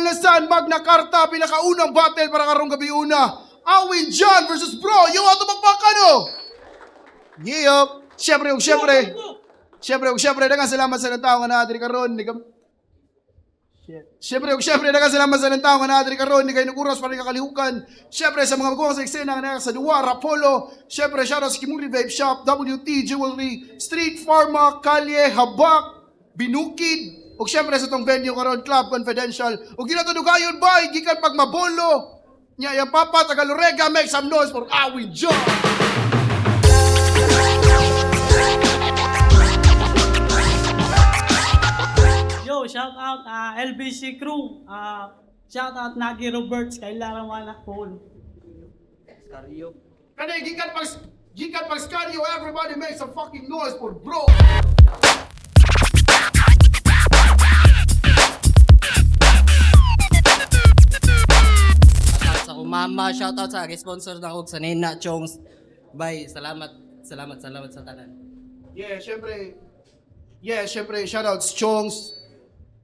Kalasan, Magna Carta, pinakaunang battle para karong gabi una. Awin John versus Bro, yung ato magpakano. Yeah, syempre, dagang salamat sa tao nga natin karon. Syempre, dagang salamat sa tao nga natin karon. Ni kayo oras para kakalihukan. Syempre, sa mga magkuha sa eksena nga sa Duwa, Rapolo. Syempre, shoutout sa Kimuli Vape Shop, WT Jewelry, Street Pharma, Kalye, Habak, Binukid. O syempre sa tong venue karon, Club Confidential. O ginatudugayon ba, gikan pag mabolo. Nya yung papa, Tagalorega, make some noise for Awin John. Yo, shout out LBC crew. Shout out Nagi Roberts kay Larawana Paul. Kani gikan pag Scario, everybody make some fucking noise for Bro. Sa kumama, shoutout sa sponsor na ko sa Nina Chongs. Bye, salamat sa tanan. Syempre, shoutouts Chongs.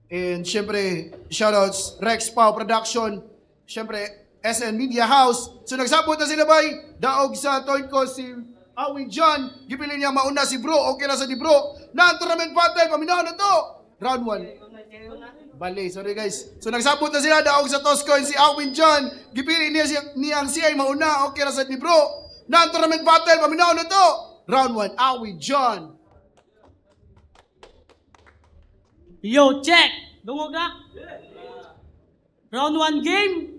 And syempre, shoutouts Rex Pau Production. Syempre, SN Media House. So nagsabot na sila bay. Daog sa toy ko si Awin John. Gipili niya mauna si Bro. Okay na sa di Bro. Na-tournament battle. Paminaw na to. Round 1. Bale, sorry guys. So nagsabot na sila. Daog sa Toscoin si Awin John. Gipili niya ang siya mauna. Okay na sa di Bro. Na-tournament battle. Paminaw na to. Round 1. Awin John. Yo, check! Dungog na? Round 1 game?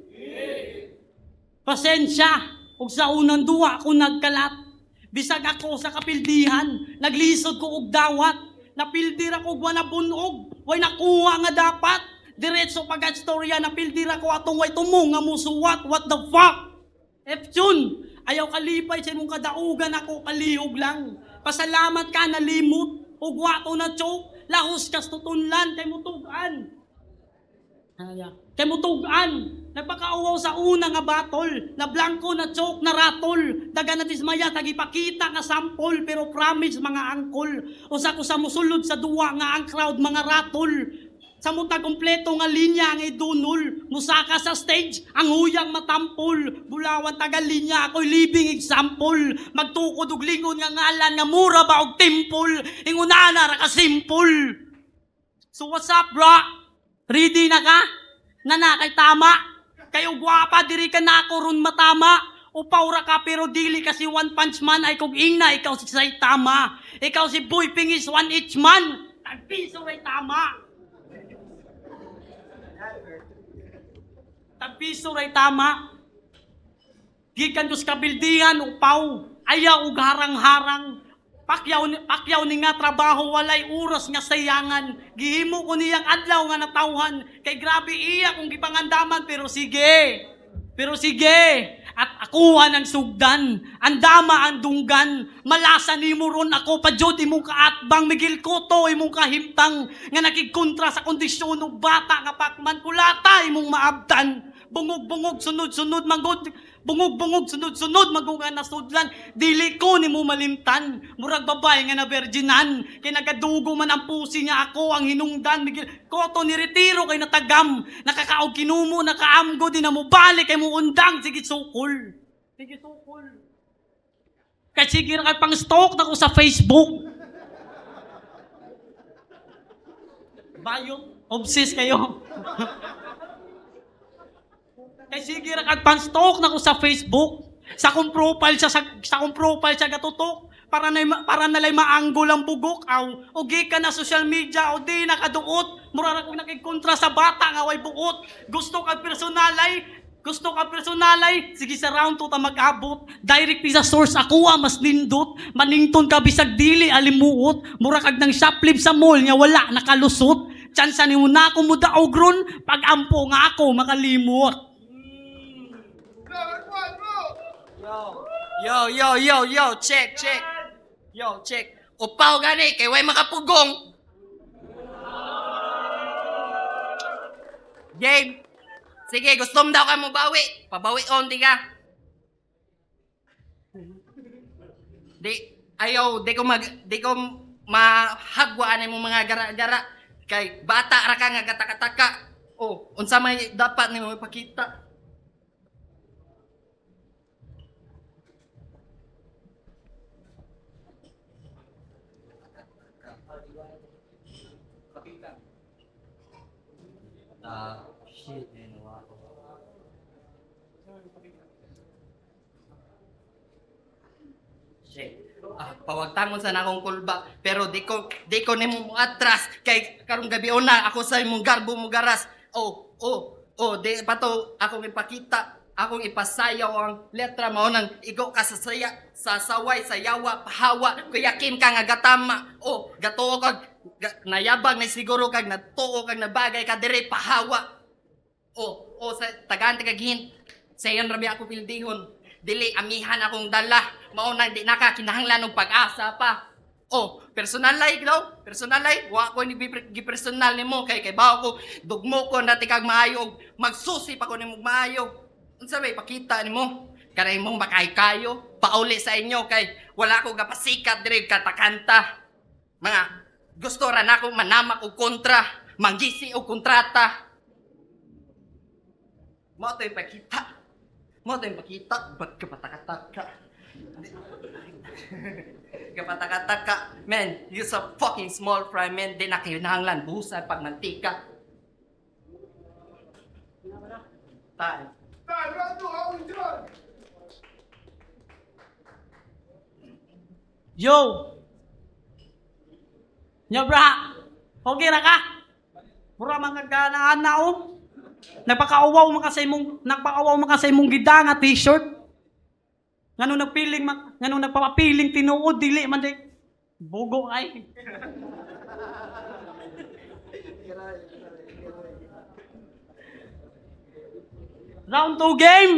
Pasensya. Ug sa unang duwa ako nagkalat. Bisag ako sa kapildihan. Naglisod ko og dawat. Napildir ako og wanabunog. Way nakuha nga dapat. Diretso pag-storya napildir ako atong way tumong nga musuwat. What the fuck? Epchun, ayaw kalipay sa imong kadaugan ako kalihog lang. Pasalamat ka nalimot. Ug wato na choke. Lahos kas tutunlan kay mutugan. Kay mutugan. Nagpakauwaw sa una nga battle. Na blanco, na choke, na ratol. Daga na dismaya, tagipakita nga sample. Pero promise mga angkol. Usa ko sa musulod sa duwa nga ang crowd mga ratol. Sa muta kompleto nga linya ang idunol. Musaka sa stage, ang huyang matampol. Bulawan taga linya, ako'y living example. Magtukod og lingon nga ngalan nga mura ba og temple. Ingunana ra ka simple. So what's up, bro? Ready na ka? Nanakay tama? Kayo gwapa, diri ka na ako ron matama. Upaw ra ka pero dili kasi one punch man ay kog ingna, ikaw si Saitama. Ikaw si Boy Pingis, one each man. Tagpiso ay tama. Tagpiso ray tama. Gikan dos kabildihan upaw. Ayaw ug harang-harang. Pakyaw ni nga trabaho walay oras nga sayangan. Gihimo ko niyang adlaw nga natawhan. Kay grabe iya kung gipangandaman pero sige. At akuha ng sugdan. Andama ang dunggan. Malasa ni mo ron ako pa jud imong kaatbang. Miguel Cotto imong kahimtang. Nga nakigkontra sa kondisyon ng bata nga pakman. Kulata imong maabtan. Bungog-bungog, sunod-sunod, bungog-bungog, sunod-sunod, magunga na sudlan. Dili ko ni mo malimtan. Murag babay nga na virginan. Kay nagadugo man ang pusi nga ako ang hinungdan. Miguel Cotto ni retiro kay natagam. Nakakaog kinumo, nakaamgo din na mo balik kay mo undang. Sige sukol. Kay sige ra kay pang stalk na ko sa Facebook. Bayo, obsess kayo. Kay sige ra kag pan-stalk na ko sa Facebook. Sa kong profile siya gatutok para nalay maanggol ang bugok aw. Ugi ka na social media o di nakaduot. Mura ra kog nakigkontra sa bata nga way buot. Gusto kag personalay, sige sa round 2 ta mag-abot. Direct sa source ako mas nindot. Manington ka bisag dili alimuot. Mura kag nang shoplift sa mall nga wala nakalusot. Tsansa ni mo na ako mudaog ron pag ampo nga ako makalimot. Yo, check. Upaw gani, kay way makapugong. Game. Sige, gusto mo daw ka mo bawi. Pabawi on, di ka. Di ko mahagwaan mo mga gara-gara. Kay bata ra ka nga gatakataka. Oh, unsa may dapat nimo ipakita? Shit, pawagtangon sa nakong kulba pero di ko nimo atras kay karong gabi una ako sa imong garbo mo garas. Di pa to akong ipakita, akong ipasayaw ang letra mao nang igo ka sa sa saway, sa yawa, pahawa, kuyakin ka nga gatama. Gatuo kag nayabag na siguro kag natuo kag nabagay ka dire pahawa. Sa tagaan kag hint. Sayon rabi ako pildihon. Dili amihan akong dala. Mao nang di nakakinahanglan og pag-asa pa. Personal life daw. Personal life. Wa ko ni gi-personal nimo kay bawo ko dugmo ko nati kag maayo magsusi pa ko nimo maayo. Unsa may pakita nimo? Kanay mong makay-kayo pauli sa inyo kay wala ko gapasikat diri katakanta. Mga gusto ra nako manamak og kontra, manggisi og kontrata. Mo to ipakita. Ba't kapatakataka? Kapatakataka. Man, you're so fucking small fry, man. Di na kayo nahanglan. Buhusan pag mantika. Time. Time, round 2, how we done? Yo! Bra! Okay na ka? Mura mga ganaan na nagpakaawaw man ka sa imong gida nga t-shirt. Ngano nagpapapiling tinuod dili man di. Bugo ay. Round 2 game.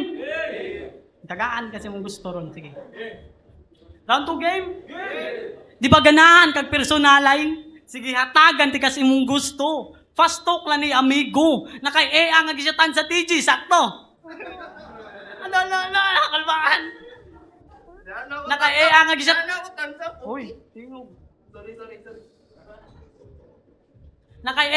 Tagaan kasi mong gusto ron, sige. Round 2 game. Di ba ganahan kag personalay? Sige hatagan ti kasi mong gusto. Fast talk lang ni amigo. Nakay ang nagisatan sa TG, sakto. Kalbaan. Nakay ang nagisatan. Uy, tingog. Sorry. Nakay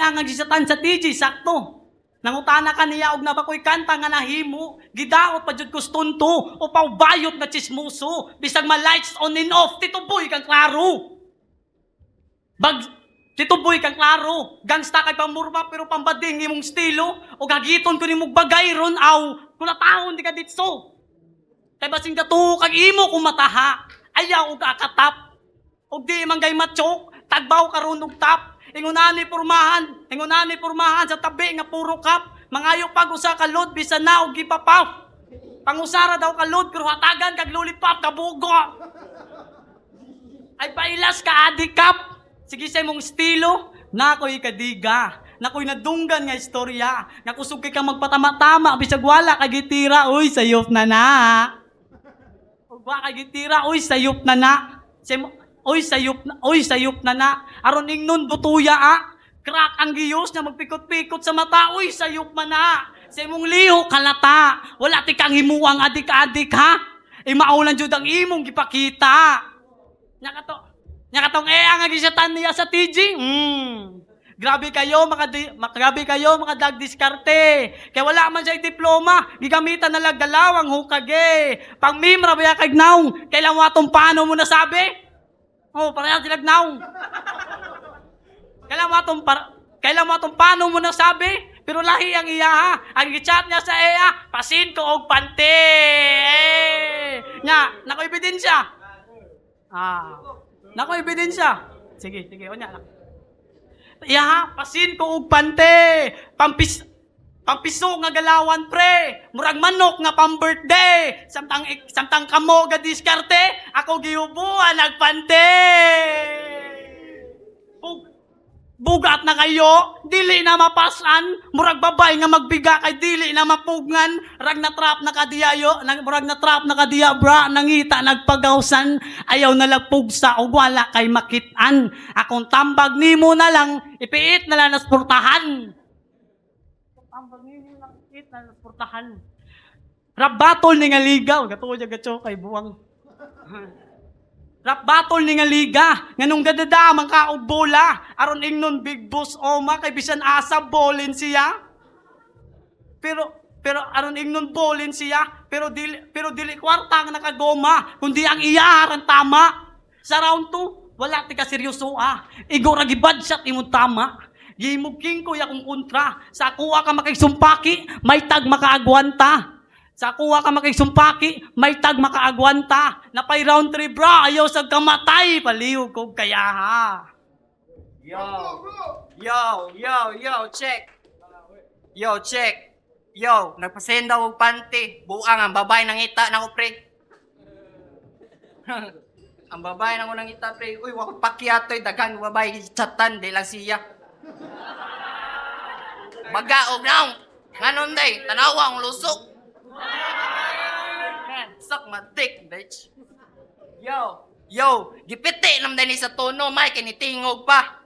ang nagisatan sa TG, sakto. Nangutana ka niya og nabakoy kanta nga nahimo. Gidaot pa jud ko stunto o pawbayot nga chismoso. Bisag ma-lights on and off, tituboy kang klaro. Tituboy kang klaro, gangsta kay pamurma pero pambading imong estilo o gagiton ko nimong bagay ron kunataon di ka ditso. Kay basing gatuo kag imo kumataha, ayaw og akatap. Og di manggay matchok, tagbaw karon og tap. Ingunani pormahan sa tabi nga puro kap. Mangayo pag usa ka load bisan na og gipapaf. Pangusara daw ka load pero hatagan kag lollipop kabugo. Ay pailas ka adikap. Sige sa imong estilo, nakoy kadiga, nakoy nadunggan nga istorya, nakusog kay kang magpatama-tama, bisag wala kay gitira, uy, sayop na na. Wa kay gitira, uy, sayop na na. Uy, sayop na na. Aron ingnon butuya, crack ang giyos na magpikot-pikot sa mata, uy, sayop man na. Sa imong liho, kalata, wala ti kang himuang adik-adik, ha? Maulan jud ang imong gipakita. Nakatong ang nagisatan niya sa TG. Grabe kayo mga dag diskarte. Kaya wala man siya diploma, gigamitan na lang dalawang hukage. Pang mimra ba kay naong, kailan mo atong paano mo nasabi? Parehas sila naong. Kailan mo atong paano mo nasabi? Pero lahi ang iya ha. Ang gichat niya sa pasin ko og pante. Nako ebidensya. Nako ebidensya. Sige, onya lang. Pasin ko og pante. Pampiso nga galawan pre. Murag manok nga pang-birthday. Samtang kamo ga diskarte, ako giubuan nagpante. Bugat na kayo, dili na mapasan, murag babay nga magbiga kay dili na mapugnan, murag na trap na kadiya bra, nangita nagpagawsan, ayaw na lagpugsa o wala kay makitaan. Akong tambag nimo na lang, ipiit na lang nasportahan. Tambag nimo na lang, ipiit na nasportahan. Rap battle ni nga ligaw, gatuo dyan gacho kay buwang. Rap battle ni nga liga, nganong gadadamang kaog bola, aron ingnon big boss Oma, kay bisan asa bolin siya. Pero aron ingnon bolin siya, pero dili kwarta nga nakagoma, kundi ang iyaran tama. Sa round 2, wala ti ka seryoso Igo ra gibadshot imong tama. Gimugking ko ya kung kontra. Sa kuha ka makigsumpaki, may tag makaagwanta. Sa kuha ka makigsumpaki, may tag makaagwanta. Napay round 3 bro, ayaw sa kamatay. Paliw ko kaya ha. Yo, check. Yo, check. Yo, nagpasenda og panty. Buang ang babae nang ita na ko, pre. Ang babae nang unang ita, pre. Uy, wako pakyatoy. Daghang babae chatan. Di lang siya. Magaog naong. Nganon day, tanawa ang lusok. Suck my dick, bitch. Yo, gipiti nam din sa tono, may kinitingog pa.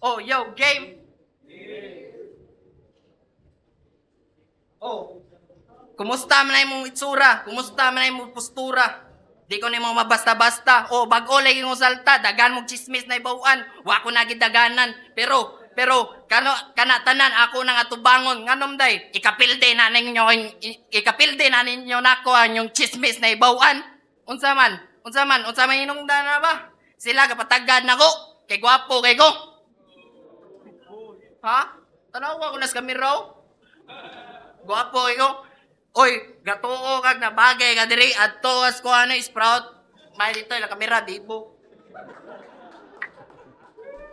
Oh, yo, game. Oh, kumusta man na imong itsura? Kumusta man na imong postura? Di ko nimo mabasta-basta. Oh, bag-o lagi mo salta, dagan mong chismis na ibawaan. Wa ko na gidaganan. Pero kana tanan ako nang atubangon nganom day ikapilde na ninyo nako ang yung chismis na ibawaan. Unsa man inong dana ba? Sila kapatagad nako kay gwapo kay ko. Ha? Tanawa ko nas kameraw. Gwapo kay ko. Oy, gatuo kag na bagay ka diri adto as ko ano sprout. May dito la kamera dibo.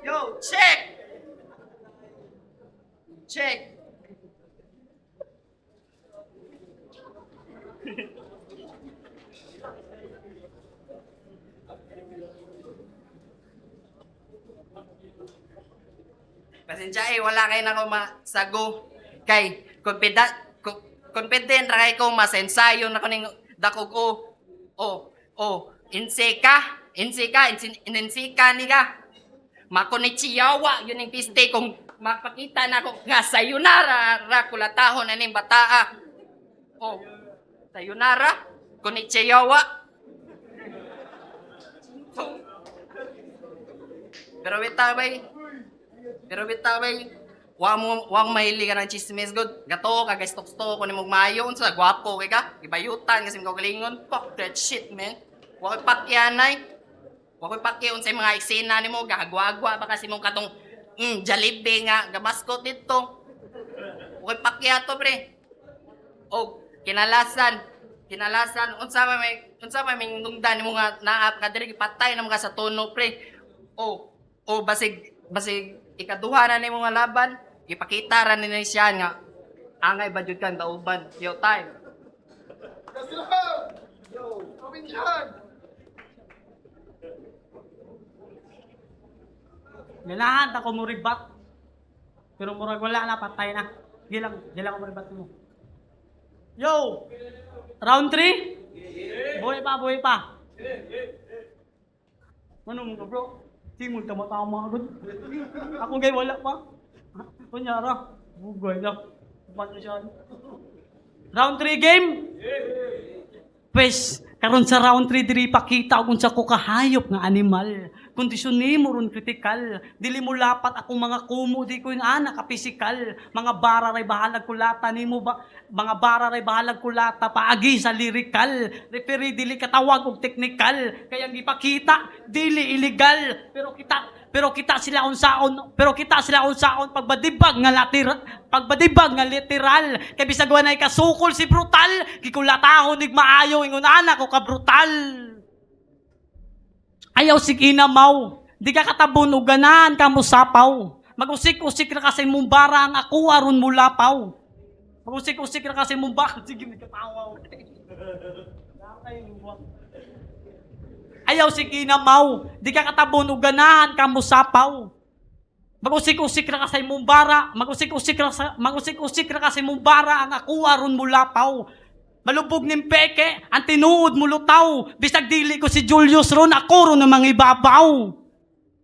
Yo, check. Pasensya wala kayo na akong masago. Kay, confident ra kayo kong masensayo na kuning dakog insika ni ka. Makonichiyawa, yun yung piste kung makakita na ako nga sayonara kulatahon na ning bataa. Oh, sayonara, konnichiwa. Pero bitabay, wang mahili ka ng chismis good. Gato ka, guys, stoksto ko ni mong mayo. Unsa, gwapo kay ka. Ibayutan kasi mga galingon. Fuck that shit, man. Wakay pakyanay. Wakay pakyan sa mga eksena ni mo. Gagwagwa ba kasi mong katong Jollibee nga, gabaskot dito. Wakay pakyato, pre. O, kinalasan. Unsa may nungdan mo nga naap ka diri patay na mga sa tono, pre. O, basig ikaduha na ni mga laban. Ipakita ra ni siya nga angay ba jud kang dauban. Yo, time. Yo, kami dyan. Ganahan ako mo ribat. Pero murag wala na, patay na. Di lang ako ribat mo. Yo! Round 3? Buhay pa. Ano mo ka, bro? Timul ka matama agad. Ako gay wala pa. Kunyara. Bugay lang. Round 3 game? Pwes, karon sa round 3 diri pakita kung sa ko kahayop nga animal. Kondisyon nimo ron kritikal. Dili mo lapat akong mga kumo di ko anak ka pisikal. Mga bararay bahalag kulata nimo ba mga bararay bahalag kulata paagi sa lirikal. Referee dili katawag og teknikal. Kaya gipakita dili illegal. Pero kita sila unsaon pagbadibag nga literal kay bisag wanay kasukol si brutal gikulatahon nig maayo ingon anak ko ka brutal. Ayaw sige na mau. Di ka katabon o ganahan ka mo sapaw. Mag-usik-usik na kasi mong bara ang ako aron mo lapaw. Mag-usik-usik na kasi mong bara. Sige, may katawa. Ayaw sige na mau. Di ka katabon o ganahan ka mo sapaw. Mag-usik-usik na kasi mong bara. Mag-usik-usik na kasi mong bara ang ako aron mo lapaw. Malubog ning peke, ang tinuod mo lutaw. Bisag dili ko si Julius ron, ako ron namang ibabaw.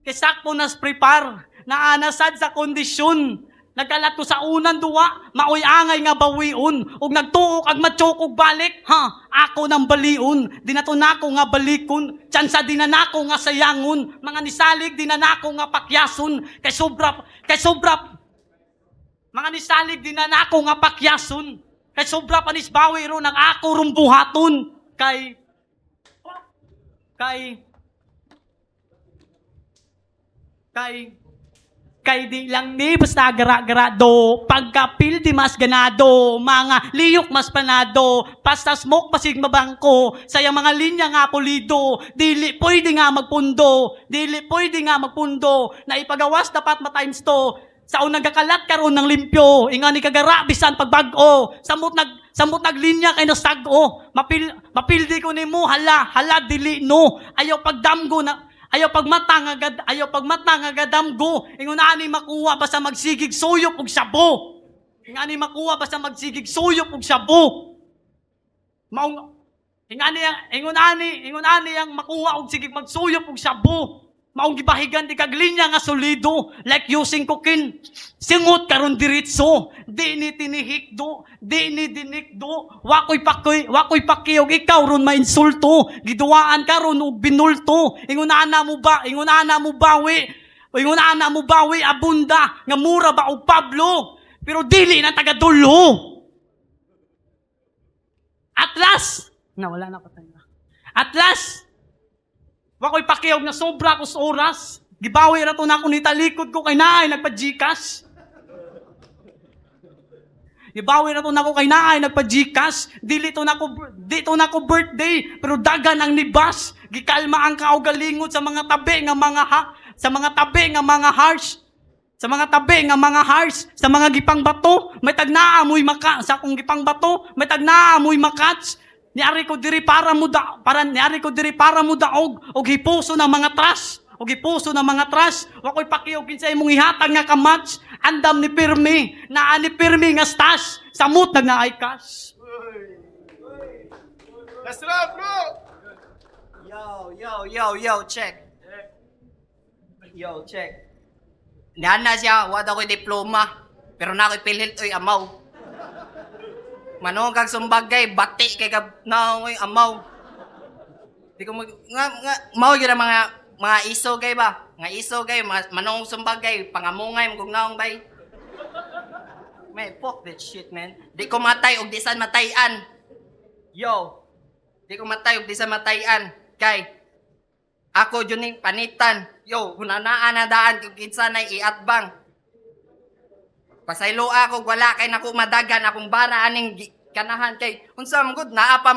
Kay sakto nas prepare, naanasad sa kondisyon. Nagkalat ko sa unang duwa, maoy angay nga bawiun, ug nagtuok ag matsok og balik, ha, ako nang baliun, dinatunako nga balikon, tsansa dinanako nga sayangon, mga nisalig dinanako nga pakyason, kay sobra, mga nisalig dinanako nga pakyason, kay sobra panisbawi ro nang ako rumbuhaton, kay di lang ni basta gara-gara do, pagkapil di mas ganado, mga liyok mas panado, pasta smoke pasig mabangko, sayang mga linya nga pulido, dili pwede nga magpundo, na ipagawas dapat ma-times to, sa unang gakalat karon ng limpyo, inga ni kagara bisan pagbago, samot naglinya kay nasago, mapildi ko nimo hala dili no, ayaw pagdamgo na. Ayaw pagmata nga gadamgo. Ingon ani makuha basta magsigig suyop og sabo. Maong ingon ani ang makuha og sigig magsuyop og sabo. Maong gibahigan di kaglinya nga solido like using cocaine. Singot karon diretso, di ni tinihikdo, di ni dinikdo, wakoy pakiog ikaw ron mainsulto, giduaan karon og binulto. Ingon ana mo bawi abunda nga mura ba og Pablo, pero dili na taga dulo. At last, wala na ko tayo. At last, wakoy pakiog na sobra ko sa oras. Gibawi ra to na ako ni talikod ko kay naay nagpa-Gcash. Di to na ko birthday, pero dagan ang nibas. Gikalma ang kaugalingot sa mga tabi nga mga harsh. Sa mga gipang bato, may tagnaamoy makats. Niari ko diri para mo daog og hipuso ng mga trash. Wakoy pakiog kinsa imong ihatag nga kamats, andam ni pirmi, naa ni pirmi nga stash, samot nagnaay cash. That's right, bro! Check. Check. Nana siya, wala ko'y diploma, pero na ko'y pilhil oy amaw. Manong kag sumbagay, bati kay kag naoy amaw. Di ko mao gyud mga iso gay ba? Nga iso gay, manong sumbagay, pangamungay mo kung naong bay. Man, fuck that shit, man. Di ko matay og di san matayan. Di ko matay og di san matayan. Kay ako juning panitan. Hunanaan na daan kung kinsa nay iatbang. Pasaylo ako, wala kay naku madagan akong bara aning kanahan kay unsa man gud naa pa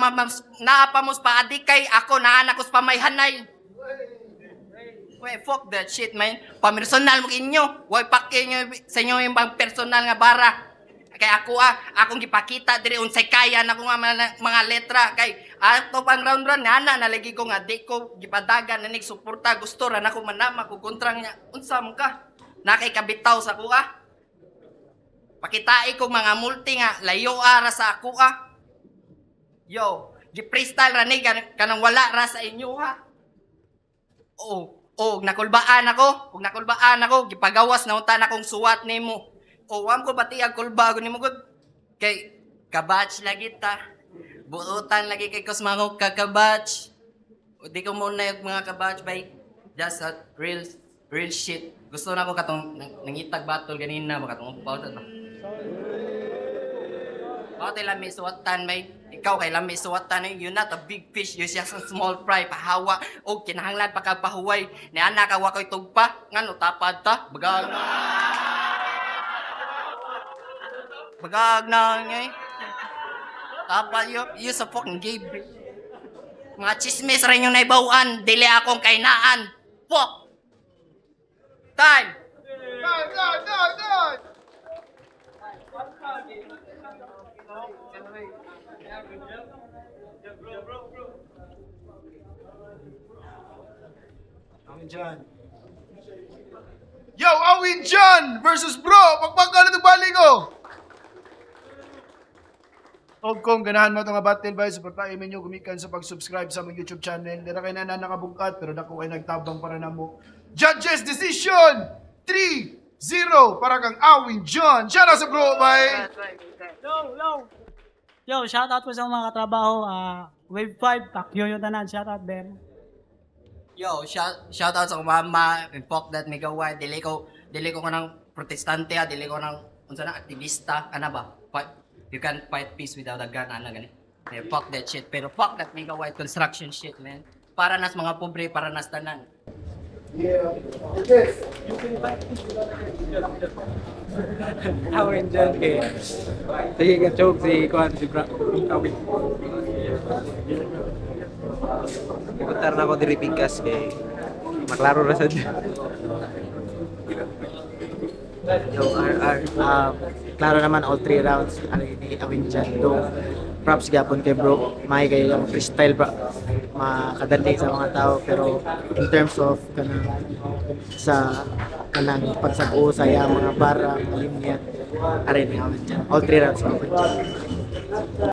mos paadi kay ako naa nakos pamayhanay. Wait, fuck that shit, man. Pamersonal mo inyo. Why paki nyo sa inyo yung bang personal nga bara. Kay akong gipakita diri unsay kaya nako nga mga letra kay ato pang round nga nalagi ko nga di ko gipadagan nanig suporta gusto ra nako manama ko kontrang nya unsa man ka nakay kabitaw sa kuha. Pakitai ko mga multi nga, layo ara sa ako gi-freestyle ra ni kanang wala ra sa inyo ha. Nakulbaan ako, gipagawas na unta na kong suwat nimo. Wam ko pati ang kulba ko nimo gud. Kay kabatch lagi ta. Buutan lagi kay kus mga kakabatch. Di ko muna yung mga kabatch bay. Just a real shit. Gusto na ko katong nangitag battle ganina makatong upaw ta. Bakit lami suwatan may ikaw kay lami suwatan you're not a big fish, you're just a small fry, pahawa o kinahanglan pa ka pahuway ni ana ka wa koy tugpa ngano tapad ta bagag na ngay tapad you sa fucking gay mga chismis rin yung naibawan dili akong kainaan fuck time. Awin John versus Bro. Pagpagkala ng bali ko. Og kung ganahan mo itong battle by, supportahin ninyo gumikan sa pag-subscribe sa aming YouTube channel. Dira kay na nakabungkat, pero dako ay nagtabang para na mo. Judges decision 3-0 0 para kang Awin John. Shout out sa bro, bye! Yo, shout out po sa mga katrabaho. Wave 5, Pakyo yung tanan. Shout out, Ben. Yo, shout out sa mama, fuck that Mega White, dili ko kanang protestante dili ko nang unsa na aktivista, ana ba? You can fight peace without a gun, ana gani. Fuck that shit, pero fuck that Mega White construction shit, man. Para nas mga pobre, para nas tanan. Awin dyan kay sige ka joke si Kwan si Bra Awin. Ipuntar na ako diri Pingkas kay maklaro ra sad. So klaro naman all 3 rounds ani ni Awin dyan do. Props gapon kay bro, may kay yung freestyle bro, makadali sa mga tao pero in terms of kanang sa kanang pagsabuo sa mga para linya arin ni Awin dyan all 3 rounds ako dyan.